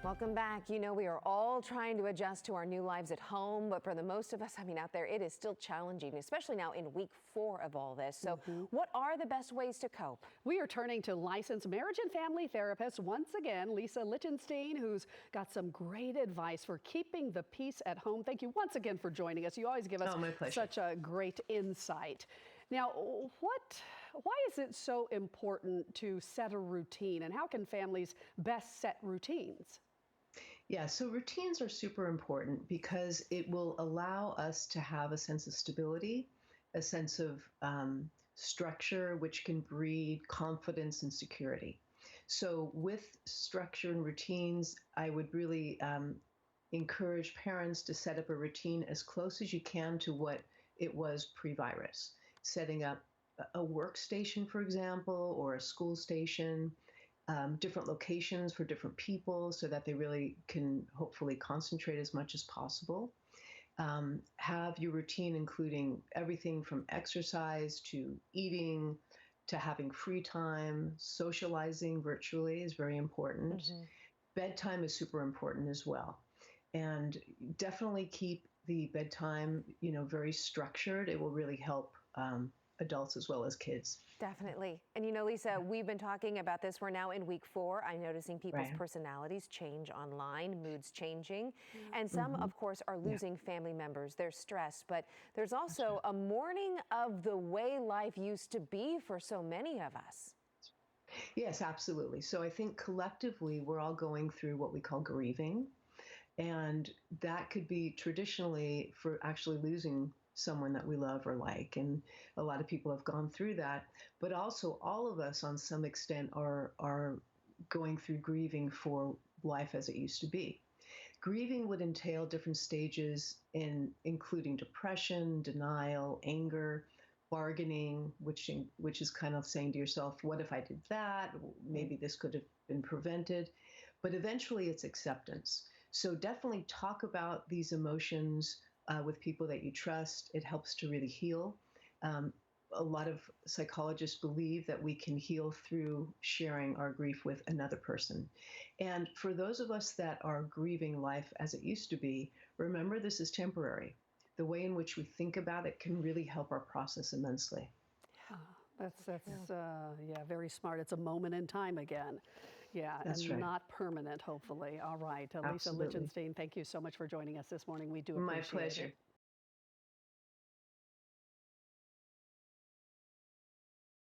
Welcome back. You know, we are all trying to adjust to our new lives at home, but for the most of us, out there, it is still challenging, especially now in week 4 of all this. So what are the best ways to cope? We are turning to licensed marriage and family therapist once again, Lisa Lichtenstein, who's got some great advice for keeping the peace at home. Thank you once again for joining us. You always give us such a great insight. Now, why is it so important to set a routine, and how can families best set routines? Yeah, so routines are super important because it will allow us to have a sense of stability, a sense of structure, which can breed confidence and security. So, with structure and routines, I would really encourage parents to set up a routine as close as you can to what it was pre-virus. Setting up a workstation, for example, or a school station, different locations for different people so that they really can hopefully concentrate as much as possible. Have your routine including everything from exercise to eating to having free time. Socializing virtually is very important. Bedtime is super important as well. And definitely keep the bedtime, very structured. It will really help adults as well as kids. Definitely. And you know, Lisa, we've been talking about this. We're now in week 4. I'm noticing people's personalities change online, moods changing. And some, of course, are losing family members. They're stressed. But there's also a mourning of the way life used to be for so many of us. Yes, absolutely. So I think collectively we're all going through what we call grieving. And that could be traditionally for actually losing someone that we love or like. And a lot of people have gone through that. But also all of us on some extent are going through grieving for life as it used to be. Grieving would entail different stages including depression, denial, anger, bargaining, which is kind of saying to yourself, what if I did that? Maybe this could have been prevented. But eventually it's acceptance. So definitely talk about these emotions with people that you trust. It helps to really heal. A lot of psychologists believe that we can heal through sharing our grief with another person. And for those of us that are grieving life as it used to be, remember this is temporary. The way in which we think about it can really help our process immensely. That's very smart. It's a moment in time again. Yeah, That's and right. not permanent, hopefully. All right, Lisa Absolutely. Lichtenstein, thank you so much for joining us this morning. We do appreciate it. My pleasure.